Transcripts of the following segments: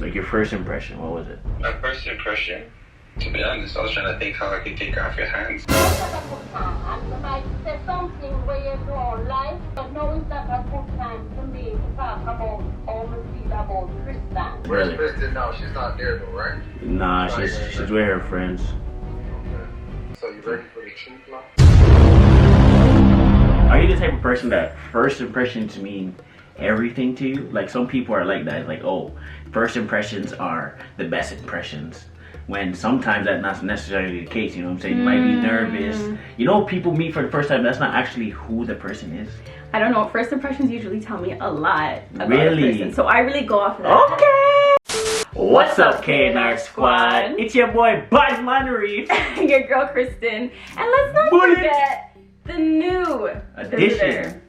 Like your first impression, what was it? My first impression, to be honest, I was trying to think how I could take her off your hands. Like there's something where you draw life, but now is not a good time for me to talk about all the feel about Kristen. Really? Where's Kristen now? She's not there though, right? Nah, she's with her friends. Okay. So you ready for the truth now? Are you the type of person that first impressions mean everything to you? Like some people are like that. It's like, oh, first impressions are the best impressions. When sometimes that's not necessarily the case, you know what I'm saying? You might be nervous. You know, people meet for the first time, that's not actually who the person is. I don't know. First impressions usually tell me a lot about Really? a person. So I really go off of that. Okay! What's up, K&R Squad? It's your boy, Badman Reafe. Your girl, Kristen. And let's not forget the new visitor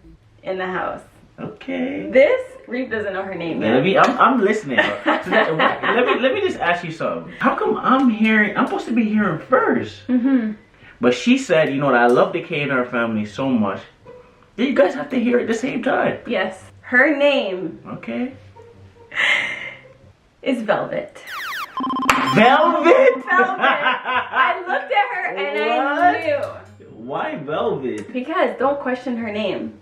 in the house. Okay. This, Reafe doesn't know her name yet. I'm listening. So let me just ask you something. How come I'm supposed to be hearing first? But she said, you know, that I love the K&R family so much. Then you guys have to hear it at the same time. Yes. Her name Okay. is Velvet. Velvet? I looked at her and I knew. Why Velvet? Because don't question her name.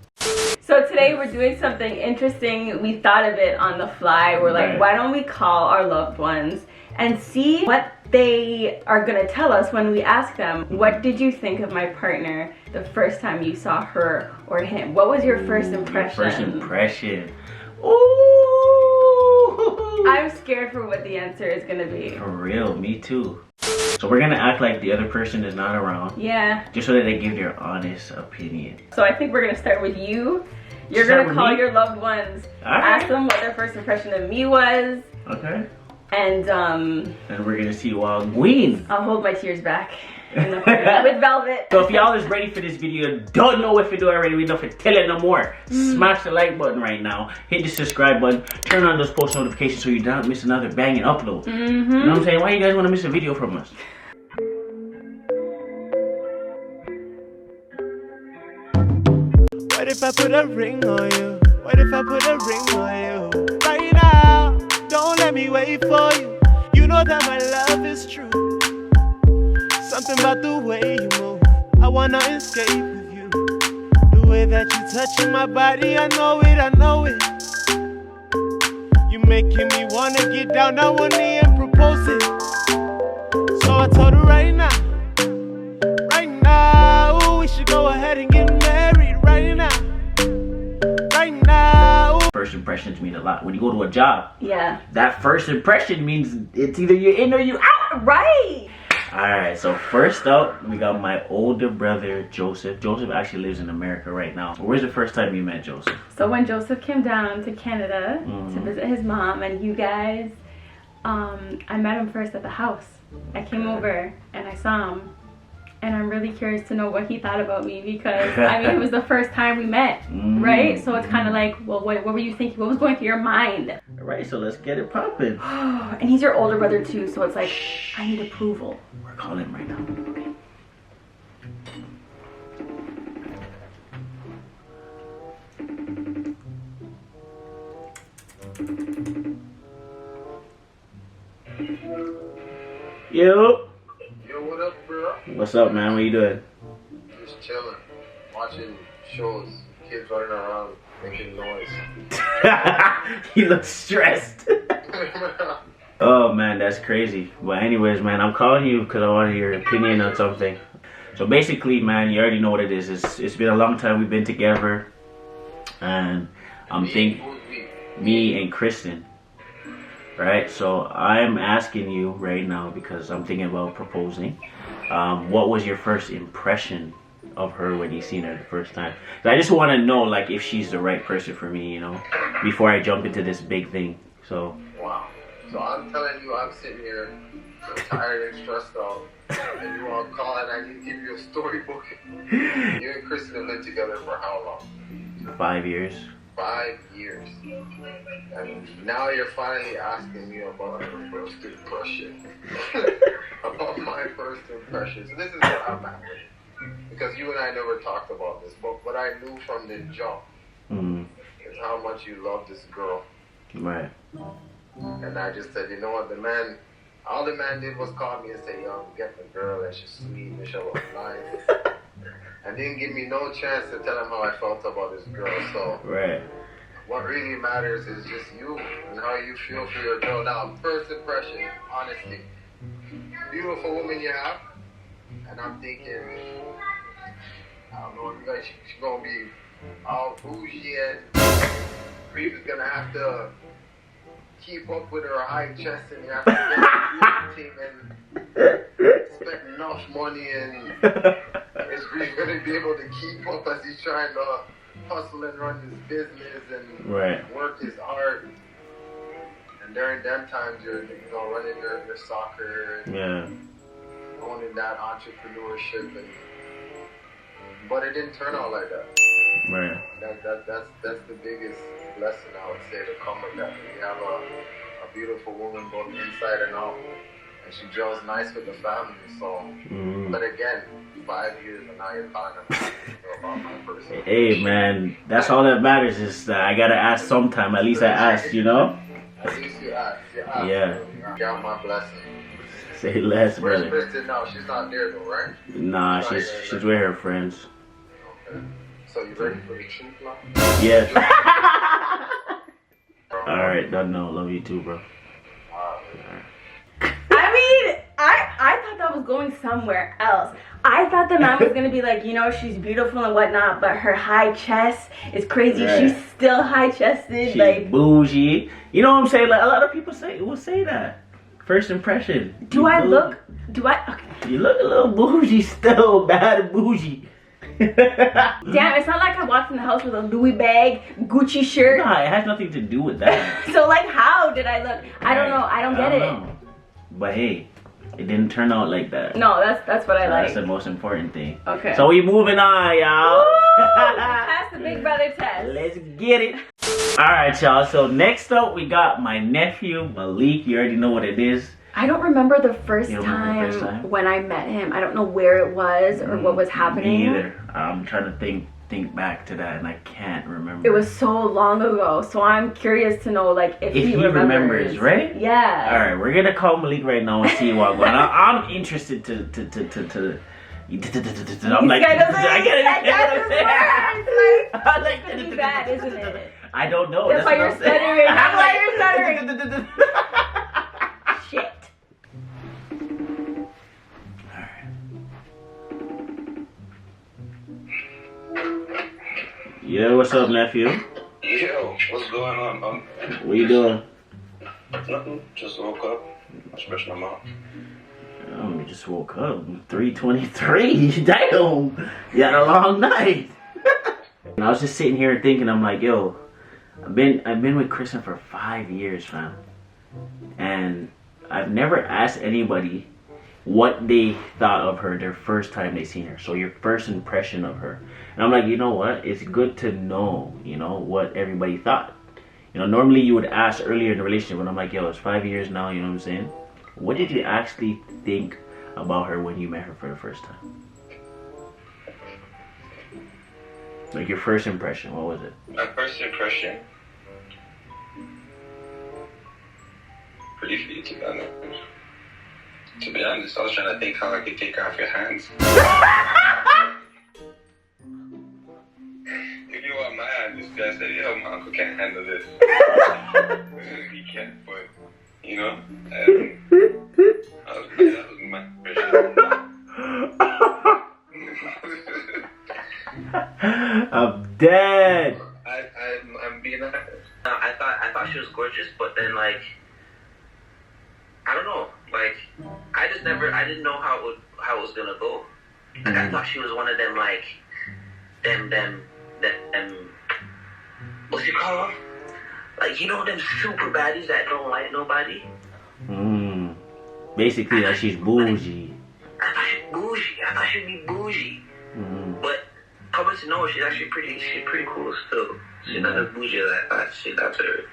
So today we're doing something interesting. We thought of it on the fly. We're like, why don't we call our loved ones and see what they are gonna tell us when we ask them, what did you think of my partner the first time you saw her or him? What was your first impression? Your first impression. Ooh. I'm scared for what the answer is gonna be. For real, me too. So we're gonna act like the other person is not around. Yeah. Just so that they give their honest opinion. So I think we're gonna start with you. You're gonna call your loved ones, ask them what their first impression of me was. Okay. And we're gonna see Wild Queen. I'll hold my tears back with Velvet. So if y'all is ready for this video, don't know if you do already, we know if you tell it no more. Smash the like button right now. Hit the subscribe button. Turn on those post notifications so you don't miss another banging upload. You know what I'm saying? Why you guys want to miss a video from us? What if I put a ring on you? What if I put a ring on you? Right now, don't let me wait for you. You know that my love is true. Something about the way you move, I wanna escape with you. The way that you touching my body, I know it, I know it. You making me wanna get down on one knee and propose it. So I told her right now, we should go ahead and get married right now. First impressions mean a lot. When you go to a job, yeah, that first impression means it's either you're in or you out. Right. Alright, so first up, we got my older brother, Joseph. Joseph actually lives in America right now. Where's the first time you met Joseph? So when Joseph came down to Canada to visit his mom and you guys, I met him first at the house. I came over and I saw him. And I'm really curious to know what he thought about me because, I mean, it was the first time we met, right? So it's kind of like, well, what were you thinking? What was going through your mind? Alright, so let's get it popping. And he's your older brother too, so it's like, I need approval. We're calling him right now. Okay. Yo. What up, bro? What's up, man? What you doing? Just chilling, watching shows, kids running around, making noise. You look stressed. Oh man, that's crazy. But anyways, man, I'm calling you because I want your opinion on something. So basically, man, you already know what it is. It's been a long time we've been together, and I'm thinking me and Kristen. Right, so I'm asking you right now because I'm thinking about proposing. What was your first impression of her when you seen her the first time? 'Cause I just want to know, like, if she's the right person for me, you know, before I jump into this big thing. So. Wow. So I'm telling you, I'm sitting here so tired and stressed out, and you all call and I need to give you a storybook. You and Kristen have been together for how long? 5 years. 5 years. And now you're finally asking me about her first impression. About my first impression. So this is what I'm at with. Because you and I never talked about this, but what I knew from the jump is how much you love this girl. Right. And I just said, you know what, all the man did was call me and say, yo, I'm getting a girl and she's sweet and she looks nice. And didn't give me no chance to tell him how I felt about this girl. So Right. what really matters is just you and how you feel for your girl. Now, first impression, honestly, beautiful woman you have. And I'm thinking, I don't know, like she's gonna be all bougie and Reafe is gonna have to keep up with her high chest and you have to get team and spend enough money and is Reafe gonna be able to keep up as he's trying to hustle and run his business and work his art. And during them times you're running your soccer and owning that entrepreneurship but it didn't turn out like that. Right. That's the biggest lesson I would say to come with that. You have a beautiful woman both inside and out, and she gels nice with the family. So, but again, 5 years and now you're calling about my person. Hey man, that's all that matters is that I gotta ask sometime. At least I asked, you know. At least you asked. Yeah. You got my blessing. Say less, Where's brother. Kristen now? She's not there though, right? Nah, she's with her friends. Okay. So you ready for the truth now? Yeah. Alright, done now. Love you too, bro. I mean, I thought that was going somewhere else. I thought the man was gonna be like, you know, she's beautiful and whatnot, but her high chest is crazy. Right. She's still high chested, She's like bougie. You know what I'm saying? Like a lot of people will say that. First impression. Do I look You look a little bougie still, bad bougie. Damn, it's not like I walked in the house with a Louis bag, Gucci shirt. Nah, it has nothing to do with that. So like, how did I look? I don't know. I don't get it. Know. But hey, it didn't turn out like that. No, that's what I like. That's the most important thing. Okay. So we moving on, y'all. Pass the big brother test. Let's get it. Alright, y'all. So next up, we got my nephew, Malik. You already know what it is. I don't remember the first You don't remember the first time time? when I met him. I don't know where it was or what was happening. Me either. I'm trying to think back to that, and I can't remember. It was so long ago, so I'm curious to know, like, if he remembers, right? Yeah. All right, we're gonna call Malik right now and see what's going on. I'm interested to. I'm like, I get it. Bad, isn't it? I don't know. That's why you're stuttering. That's why you're stuttering. Shit. Yeah, what's up, nephew? Yo, what's going on? What you doing? Nothing. Just woke up. I was brushing my mouth. You just woke up. 3:23. Damn. You had a long night. And I was just sitting here thinking, I'm like, yo, I've been with Kristen for 5 years, fam. And I've never asked anybody what they thought of her their first time they seen her. So your first impression of her. And I'm like, you know what? It's good to know, what everybody thought. Normally you would ask earlier in the relationship when I'm like, yo, it's 5 years now, you know what I'm saying? What did you actually think about her when you met her for the first time? Like your first impression, what was it? My first impression, pretty for you to be honest. To be honest, I was trying to think how I could take her off your hands. If you want my hand, this guy said, yo, my uncle can't handle this. He can't, but, that was my impression. I'm dead. I'm being honest. I thought she was gorgeous, but then like I don't know, like I didn't know how it was gonna go. Like I thought she was one of them like them what's you call them? Like them super baddies that don't like nobody. Basically, like she's bougie. I thought she'd be bougie. But coming to know her, she's actually pretty cool still. She's not as bougie as I thought. That's her.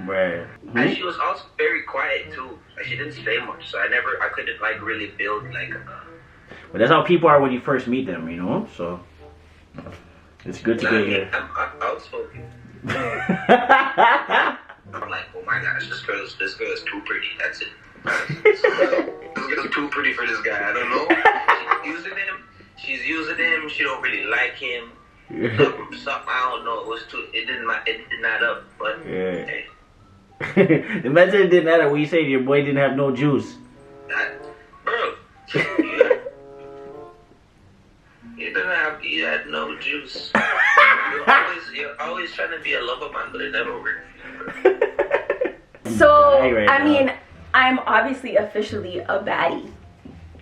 Right. And she was also very quiet too. Like she didn't say much, so I couldn't like really build like But that's how people are when you first meet them, So it's good to get here. I'm outspoken. I'm like, oh my my gosh, this girl is too pretty. That's it. This girl's too pretty for this guy. I don't know. She's using him. She don't really like him. Something I don't know. It didn't add up. But hey. Imagine it didn't matter when you say your boy didn't have no juice. Bro, he had no juice. You're always trying to be a lover man, but it never worked. So, I mean, I'm obviously officially a baddie.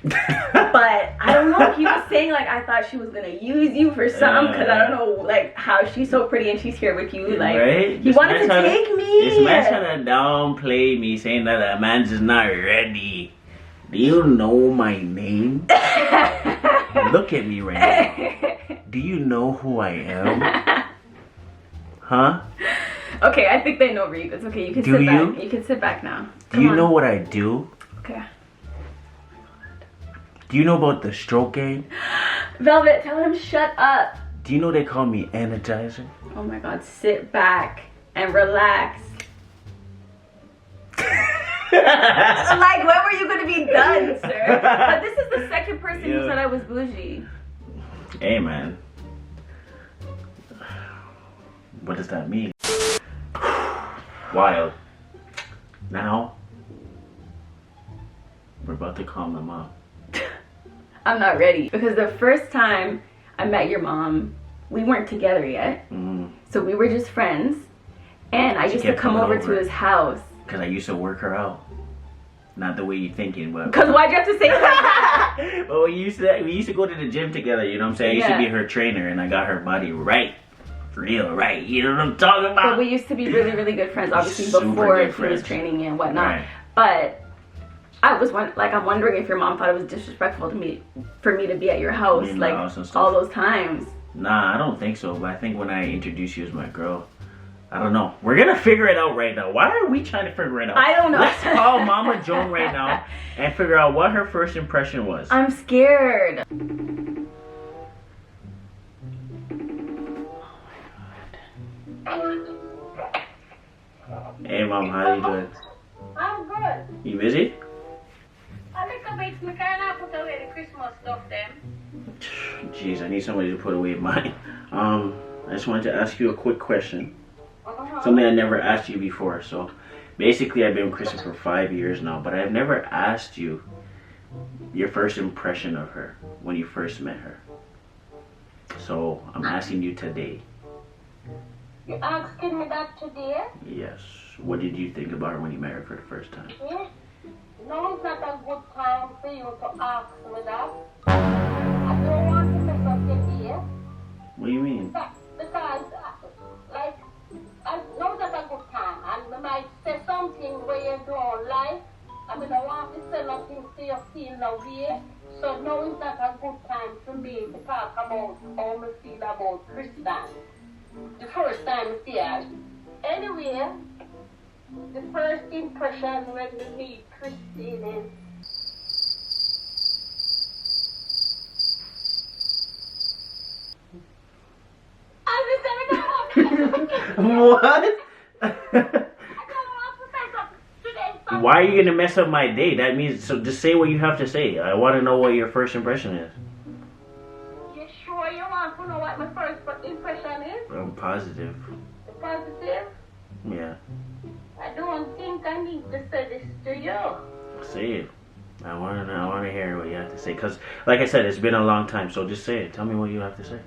But I don't know, he was saying like I thought she was gonna use you for something because I don't know like how she's so pretty and she's here with you, like he wanted to take me. This man trying to downplay me, saying that a man's just not ready. Do you know my name? Look at me right now. Do you know who I am? Huh? Okay, I think they know Reafe. It's okay, you can sit back. You can sit back now. Do you know what I do? Okay. Do you know about the stroke game? Velvet, tell him shut up. Do you know they call me Energizer? Oh my god, sit back and relax. Like, when were you gonna be done, sir? But this is the second person who said I was bougie. Hey, man. What does that mean? Wild. Now, we're about to call my mom. I'm not ready. Because the first time I met your mom, we weren't together yet. So we were just friends. And I used to come over to his house. Because I used to work her out. Not the way you're thinking, but... Because why'd you have to say that? Well, we used to go to the gym together, you know what I'm saying? I used to be her trainer, and I got her body right. Real right. You know what I'm talking about? But we used to be really, really good friends, obviously, before she was training me and whatnot. Right. But... I'm wondering if your mom thought it was disrespectful to me for me to be at your house all those times. Nah, I don't think so. But I think when I introduced you as my girl, I don't know. We're gonna figure it out right now. Why are we trying to figure it out? I don't know. Let's call Mama Joan right now and figure out what her first impression was. I'm scared. Hey, Mom, how you doing? I'm good. You busy? A little bit. We can't put away the Christmas stuff then. Jeez, I need somebody to put away mine. I just wanted to ask you a quick question. Something I never asked you before. So, basically, I've been with Kristen for 5 years now, but I've never asked you your first impression of her when you first met her. So, I'm asking you today. You asking me that today? Yes. What did you think about her when you met her for the first time? Yes. No, it's not a good time for you to ask me that. I don't want to say something here. What do you mean? Because, I know that's a good time. And I might say something where you don't like. I mean, I want to say nothing so you feel no way. So now is not a good time for me to talk about how I feel about Kristen. The first time I see her. Anyway, the first impression when we meet Kristen is... What? Why are you gonna mess up my day? That means, so just say what you have to say. I want to know what your first impression is. You sure you want to know what my first impression is? I'm positive. Positive? Yeah. I don't think I need to say this to you. Say it. I want to hear what you have to say. Because, like I said, it's been a long time, so just say it. Tell me what you have to say.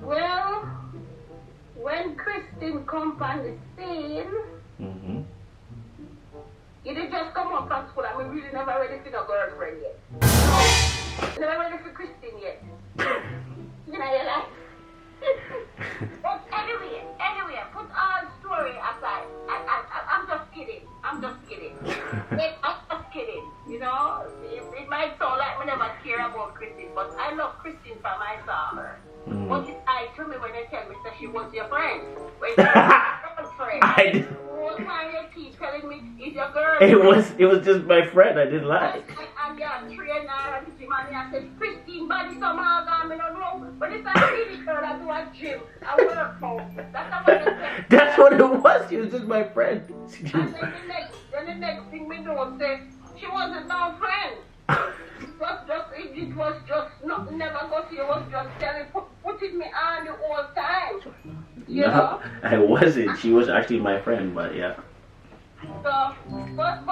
Well, when Kristen come on the scene, you didn't just come up from school. I mean, really never ready for no girlfriend yet. Never ready for Kristen yet. You know, you're like... But anyway, put all story aside. I'm just kidding. I'm just kidding. You know, it might sound like I never care about Kristen, but I love Kristen for myself. What did I tell me when they tell me that she was your friend? When she was your girlfriend. What time you keep telling me it's your girlfriend? It was just my friend. I didn't lie. And you're a trainer and the man, I said, Kristen looking body somehow, I mean, I don't know. But if I really girl, I do a gym, I work out. That's what it said. That's what it was. She was just my friend. And then the next thing we know, say, she wasn't our friend. It was just not, never got here. It was just putting me on the whole time. You know? I wasn't. She was actually my friend, but yeah. So, but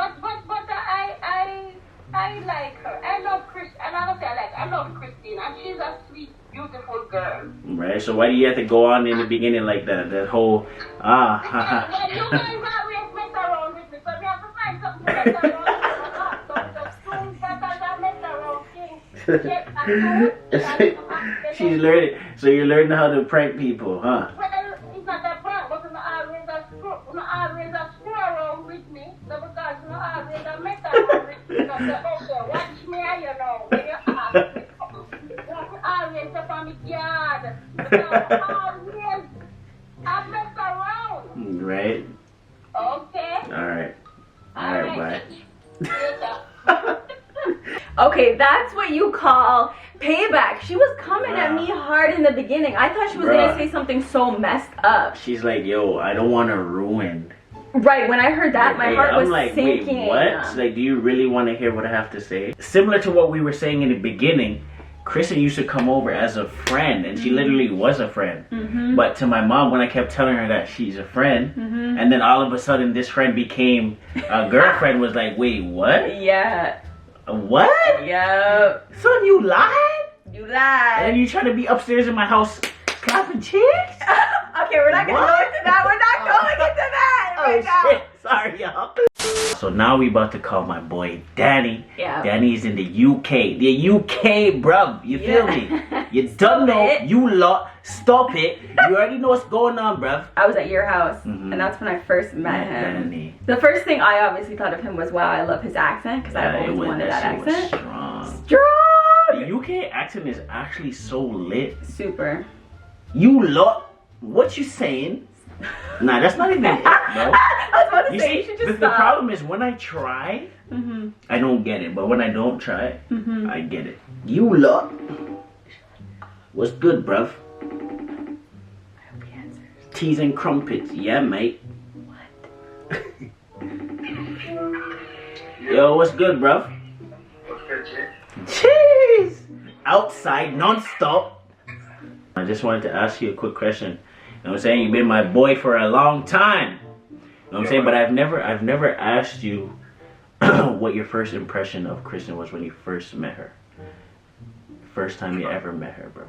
I like her. I love Kristen. And I don't say I love Christine. And she's a sweet, beautiful girl. Right. So why do you have to go on in the beginning like that? That whole When you guys always mess around with me, so we have to find something to mess around with. She's learning. So you're learning how to prank people, huh? Well, it's not a prank, but not always a screw around with me. So because not always a mess around with me. Because okay, watch me, you know, when you ask me. Always up on the yard. Because always I mess around. Right. Okay. Alright, bye. Later. Okay, that's what you call payback. She was coming at me hard in the beginning. I thought she was gonna say something so messed up. She's like, yo, I don't want to ruin. Right, when I heard that, my heart was sinking. Wait, what? Like, do you really want to hear what I have to say? Similar to what we were saying in the beginning, Kristen used to come over as a friend, and she literally was a friend. But to my mom, when I kept telling her that she's a friend, and then all of a sudden this friend became a girlfriend, was like, wait, what? Yeah. What? Yeah. Son, you lied? You lied. And you trying to be upstairs in my house clapping cheeks? Okay, we're not going to go into that. We're not going into that. Oh, shit. Sorry, y'all. So now we about to call my boy Danny. Yeah. Danny's in the UK. The UK, bruv. You feel me? You don't know. You lot. Stop it. You already know what's going on, bruv. I was at your house, and that's when I first met him. Danny. The first thing I obviously thought of him was, wow, I love his accent, because I've always wanted that accent. Strong. Strong! The UK accent is actually so lit. Super. You lot. What you saying? Nah, that's not even it, bro. I was about to say, you should just the problem is when I try, I don't get it. But when I don't try, I get it. You lot. What's good, bruv? I hope he answers. Teas and crumpets. Yeah, mate. What? Yo, what's good, bruv? What's good, Jay? Jeez. Outside, non-stop. I just wanted to ask you a quick question. You know what I'm saying? You've been my boy for a long time. You know what I'm saying? But I've never asked you what your first impression of Kristen was when you first met her. First time you ever met her, bro.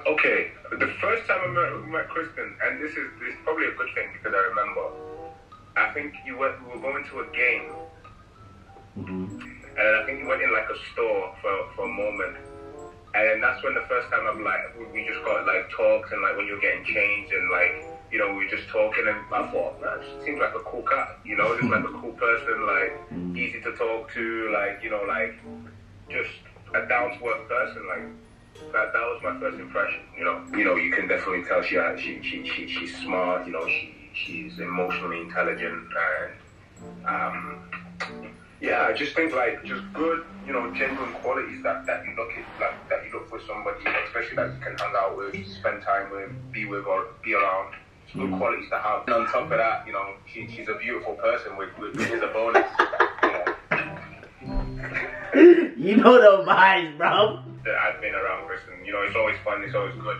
Okay, the first time I met Kristen, and this is probably a good thing because I remember. I think we were going to a game, and I think you went in like a store for a moment. And that's when the first time we just got like talks and like when you were getting changed and like, you know, we were just talking and I thought, man, she seems like a cool cat, you know, just like a cool person, like easy to talk to, like, you know, like just a down to earth person, like that was my first impression, you know. You know, you can definitely tell she's smart, you know, she's emotionally intelligent and yeah, I just think like just good, you know, genuine qualities that you look at, like that you look for somebody, especially that you can hang out with, spend time with, be with or be around. It's good qualities to have. And on top of that, you know, she's a beautiful person, which is a bonus. You know the vibes, bro. I've been around Kristen. You know, it's always fun. It's always good.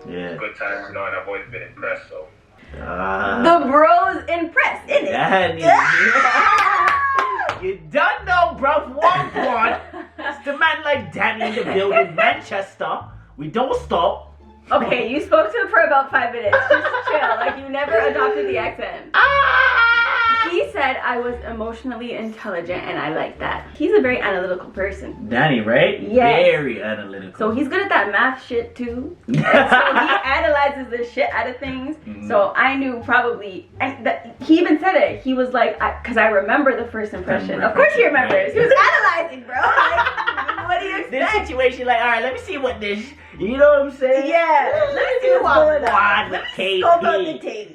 Yeah. It's good times, you know, and I've always been impressed. So. The bros impressed, innit? Danny. You done know, bruv. One. It's the man like Danny in the building, Manchester. We don't stop. Okay, you spoke to him for about 5 minutes. Just chill. Like, you never adopted the accent. He said I was emotionally intelligent, and I like that. He's a very analytical person. Danny, right? Yes. Very analytical. So he's good at that math shit, too. And so he analyzes the shit out of things. So I knew probably, and he even said it. He was like, because I remember the first impression. Of course he remembers. He was analyzing, bro. Like, what do you expect? This situation, like, all right, let me see what this, you know what I'm saying? Yeah. Let me see what's going on. Let me see Scope out the table.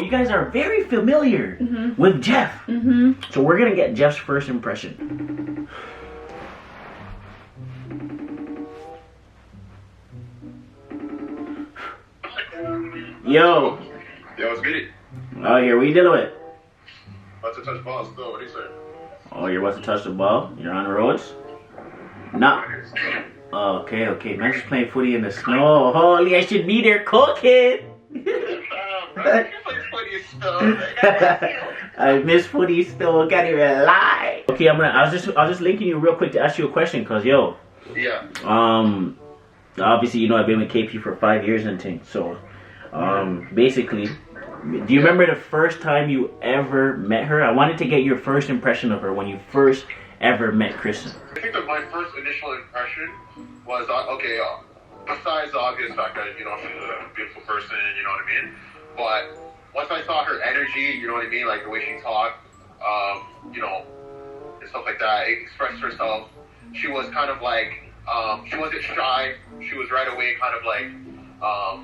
You guys are very familiar with Jeff. So we're gonna get Jeff's first impression. Yo. Yo, let's get it. Oh, here, what you dealing with? About to touch balls still. What do you say? Oh, you're about to touch the ball? You're on the roads? Nah. Oh, okay. Man, just playing footy in the snow. Holy, I should be there cooking. I miss footy still. Can't even lie. Okay, I was just linking you real quick to ask you a question, cause yo. Yeah. Obviously, you know I've been with KP for 5 years and things. So, basically, do you remember the first time you ever met her? I wanted to get your first impression of her when you first ever met Kristen. I think that my first initial impression was besides the obvious fact that she's a beautiful person, you know what I mean. But once I saw her energy, you know what I mean, like the way she talked, and stuff like that, expressed herself. She was kind of like, she wasn't shy. She was right away kind of like, I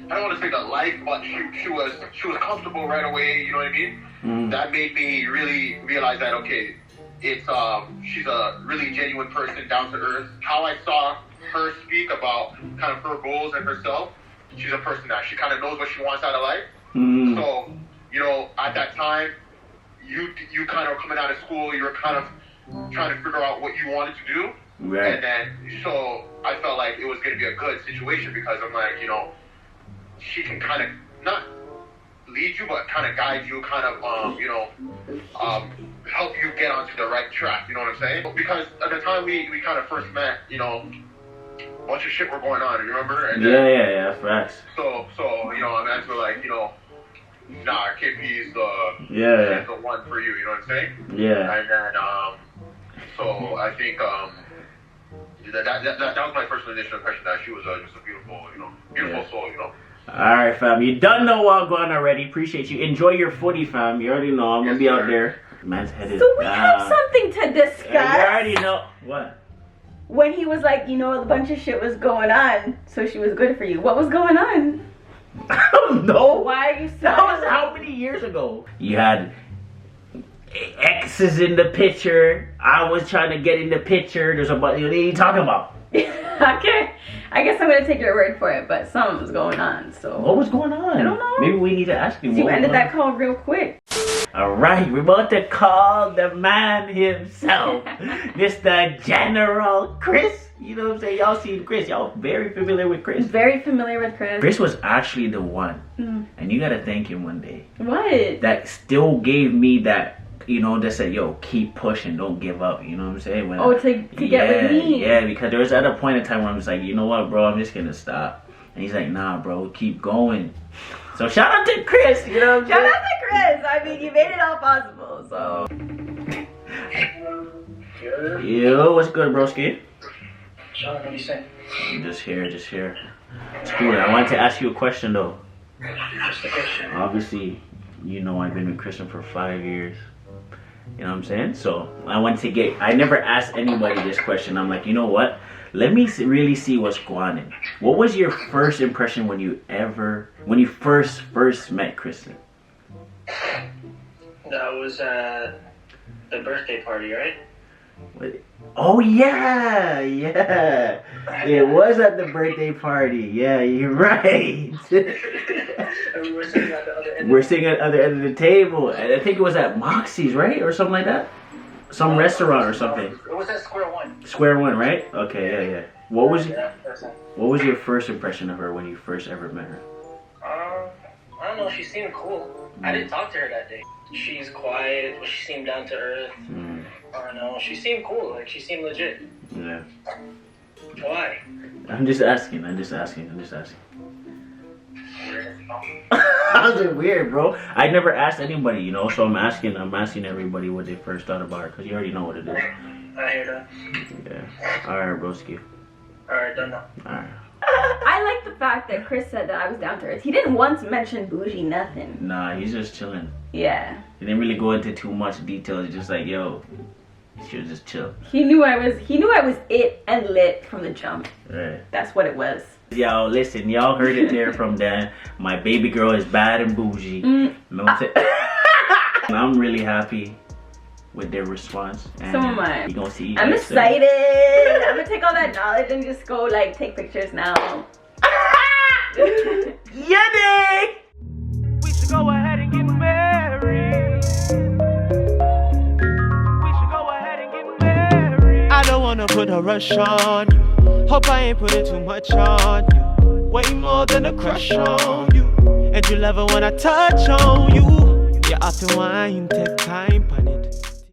don't want to say the life, but she was comfortable right away. You know what I mean? That made me really realize that it's she's a really genuine person, down to earth. How I saw her speak about kind of her goals and herself. She's a person that she kind of knows what she wants out of life. So, at that time, you kind of coming out of school, you were kind of trying to figure out what you wanted to do. Right. And then, so I felt like it was going to be a good situation because I'm like, she can kind of not lead you, but kind of guide you, kind of, help you get onto the right track. You know what I'm saying? Because at the time we kind of first met, a bunch of shit were going on. You remember? And yeah, facts. So I we're like, nah, KP's the one for you. You know what I'm saying? Yeah. And then, so I think that was my first initial impression that she was just a beautiful soul. Alright, fam. You done know what I'm going already. Appreciate you. Enjoy your footy, fam. You already know I'm gonna be out there. Man's headed So we have something to discuss. You already know. What? When he was like, a bunch of shit was going on, so she was good for you. What was going on? I don't know. Why are you so... That was how many years ago? You had exes in the picture. I was trying to get in the picture. There's a bunch. What are you talking about? Okay. I guess I'm going to take your word for it, but something was going on, so... What was going on? I don't know. Maybe we need to ask him. You ended that call real quick. Alright, we're about to call the man himself. Mr. General Chris. You know what I'm saying? Y'all seen Chris. Y'all very familiar with Chris. Very familiar with Chris. Chris was actually the one. And you got to thank him one day. What? That still gave me that... that said, yo, keep pushing, don't give up. You know what I'm saying? When to get with me. Yeah, because there was at a point in time where I'm just like, you know what, bro, I'm just gonna stop. And he's like, nah, bro, keep going. So shout out to Chris, you know what I'm saying? Shout out to Chris. I mean, you made it all possible, so. Yo, what's good, broski? Sean, what do you say? I'm just here. It's cool. I wanted to ask you a question, though. What's the question? Obviously, I've been with Kristen for 5 years. You know what I'm saying? So I never asked anybody this question. I'm like, you know what? Let me really see what's going on. What was your first impression when you first met Kristen? That was the birthday party, right? Oh yeah. It was at the birthday party. Yeah, you're right. And we were sitting at the other end. We're sitting at the other end of the table. And I think it was at Moxie's, right? Or something like that? Some restaurant or something. It was at Square One. Square One, right? Okay, yeah. What was your first impression of her when you first ever met her? I don't know. She seemed cool. I didn't talk to her that day. She's quiet, but she seemed down to earth. I don't know. She seemed cool. Like, she seemed legit. Yeah. Why? I'm just asking. How's it weird, bro? I never asked anybody, so I'm asking everybody what they first thought about her, because you already know what it is. I hear that. Yeah. Alright, broski. Alright, done now. Alright. I like the fact that Chris said that I was down to earth. He didn't once mention bougie, nothing. Nah, he's just chilling. Yeah. He didn't really go into too much detail. He's just like, yo, you should just chill. He knew I was it and lit from the jump. Right. That's what it was. Y'all, listen, y'all heard it there from Dan. My baby girl is bad and bougie. Know what I'm saying? I'm really happy with their response. And So am I. You gonna see you I'm guys soon. excited. I'm gonna take all that knowledge and just go like take pictures now. Yeah, Nick! We should go ahead and get married. We should go ahead and get married. I don't wanna put a rush on you. Hope I ain't putting too much on you. Way more than a crush on you. And you love it when I touch on you. You often wine, take time,